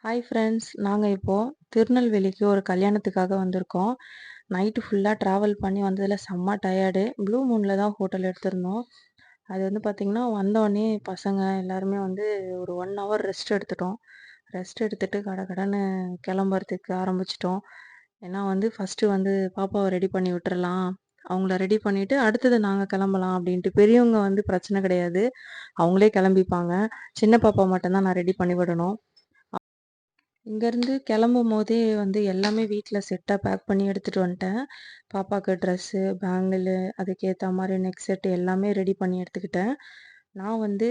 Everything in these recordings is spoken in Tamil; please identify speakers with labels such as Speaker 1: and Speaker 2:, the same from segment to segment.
Speaker 1: ஹாய் ஃப்ரெண்ட்ஸ், நாங்கள் இப்போது திருநெல்வேலிக்கு ஒரு கல்யாணத்துக்காக வந்திருக்கோம். நைட்டு ஃபுல்லாக ட்ராவல் பண்ணி வந்ததில் செம்ம டயர்டு. ப்ளூ மூனில் தான் ஹோட்டல் எடுத்திருந்தோம். அது வந்து பார்த்திங்கன்னா வந்தோடனே பசங்க எல்லாருமே வந்து ஒரு 1 ஹவர் ரெஸ்ட் எடுத்துட்டோம். ரெஸ்ட் எடுத்துட்டு கடகடன்னு கிளம்புறதுக்கு ஆரம்பிச்சிட்டோம். ஏன்னா வந்து ஃபஸ்ட்டு வந்து பாப்பாவை ரெடி பண்ணி விட்டுறலாம். அவங்கள ரெடி பண்ணிவிட்டு அடுத்தது நாங்கள் கிளம்பலாம் அப்படின்ட்டு. பெரியவங்க வந்து பிரச்சனை கிடையாது, அவங்களே கிளம்பிப்பாங்க. சின்ன பாப்பா மட்டும்தான் நான் ரெடி பண்ணி விடணும். இங்கேருந்து கிளம்பும்போதே வந்து எல்லாமே வீட்ல செட்டா பேக் பண்ணி எடுத்துட்டு வந்துட்டேன். பாப்பாக்கு ட்ரெஸ்ஸு, பேங்கிளு, அதுக்கேத்த மாரி நெக் செட் எல்லாமே ரெடி பண்ணி எடுத்துக்கிட்டேன். நான் வந்து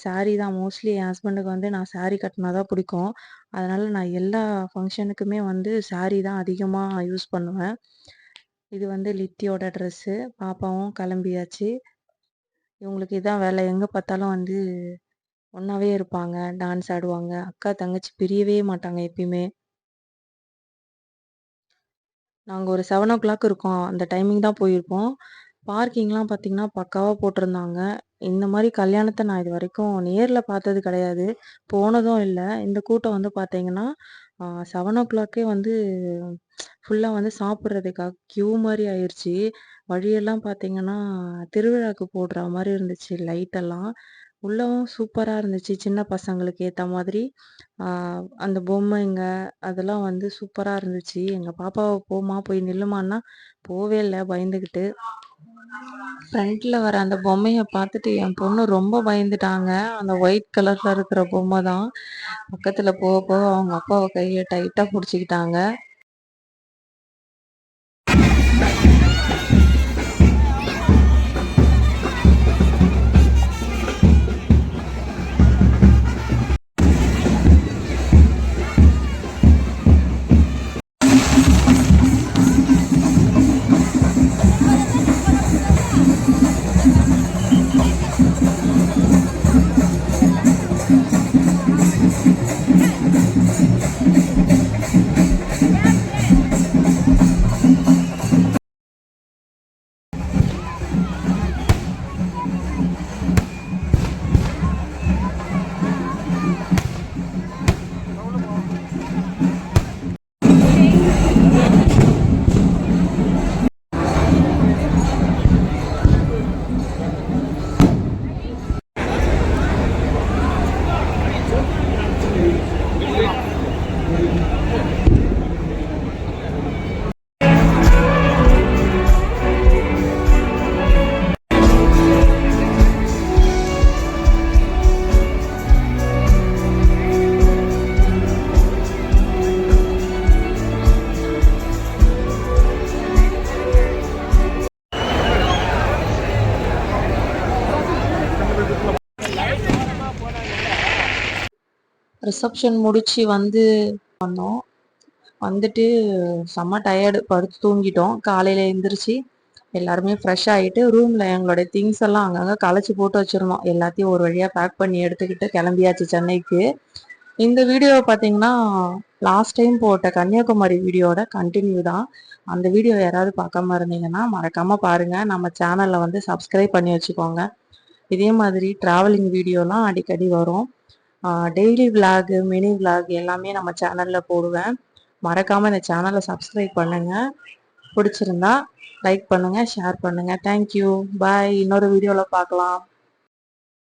Speaker 1: சாரி தான் மோஸ்ட்லி என் ஹஸ்பண்டுக்கு வந்து நான் சாரி கட்டினா தான் பிடிக்கும். அதனால நான் எல்லா ஃபங்ஷனுக்குமே வந்து சாரி தான் அதிகமா யூஸ் பண்ணுவேன். இது வந்து லித்தியோட ட்ரெஸ்ஸு. பாப்பாவும் கிளம்பியாச்சு. இவங்களுக்கு இதான் வேலை. எங்க பார்த்தாலும் வந்து ஒண்ணாவே இருப்பாங்க. டான்ஸ் ஆடுவாங்க. அக்கா, தங்கச்சி பிரியவே மாட்டாங்க எப்பயுமே. நாங்க ஒரு 7:00 இருக்கோம். அந்த டைமிங் தான் போயிருப்போம். பார்க்கிங்லாம் பார்த்தீங்கன்னா, பக்காவா போட்டிருந்தாங்க. இந்த மாரி கல்யாணத்த நான் இதுவரைக்கும் நேர்ல பார்த்தது கிடையாது. போனதும் இல்ல. இந்த கூட்டம் வந்து பார்த்தீங்கன்னா, 7:00 வந்து ஃபுல்லா வந்து சாப்பிடுறதுக்காக கியூ மாரி ஆயிருச்சு. வழியெல்லாம் பார்த்தீங்கன்னா, திருவிழாக்கு போடுற மாரி இருந்துச்சு லைட்டெல்லாம். உள்ளவும் சூப்பரா இருந்துச்சு. சின்ன பசங்களுக்கு ஏத்த மாதிரி. ஆ அந்த பொம்மைங்க அதெல்லாம் வந்து சூப்பரா இருந்துச்சு. எங்க பாப்பாவ போம்மா போய் நில்லுமான்னா, போவே இல்ல பயந்துகிட்டு. ஃப்ரண்ட்ல வர அந்த பொம்மைய பார்த்துட்டு என் பொண்ணு ரொம்ப பயந்துட்டாங்க. அந்த ஒயிட் கலர்ல இருக்கிற பொம்மை தான். பக்கத்துல போக போக அவங்க அப்பாவ கைய டைட்டா புடிச்சுக்கிட்டாங்க. ரிசப்ஷன் முடிச்சு வந்து வந்தோம். வந்துட்டு செம்ம டயர்டு, படுத்து தூங்கிட்டோம். காலையில எந்திரிச்சு எல்லாருமே ஃப்ரெஷ் ஆகிட்டு ரூமில் எங்களோட திங்ஸ் எல்லாம் அங்கங்கே களைச்சி போட்டு வச்சுருந்தோம். எல்லாத்தையும் ஒரு வழியாக பேக் பண்ணி எடுத்துக்கிட்டு கிளம்பியாச்சு சென்னைக்கு. இந்த வீடியோவை பார்த்தீங்கன்னா, லாஸ்ட் டைம் போட்ட கன்னியாகுமரி வீடியோட கண்டினியூ தான். அந்த வீடியோ யாராவது பார்க்காம இருந்தீங்கன்னா மறக்காமல் பாருங்கள். நம்ம சேனலில் வந்து சப்ஸ்கிரைப் பண்ணி வச்சுக்கோங்க. இதே மாதிரி ட்ராவலிங் வீடியோலாம் அடிக்கடி வரும். டெய்லி விலாகு, மினி விலாக் எல்லாமே நம்ம சேனலில் போடுவேன். மறக்காமல் இந்த சேனலை சப்ஸ்கிரைப் பண்ணுங்கள். பிடிச்சிருந்தா லைக் பண்ணுங்கள், ஷேர் பண்ணுங்கள். தேங்க்யூ, பாய். இன்னொரு வீடியோவில் பார்க்கலாம்.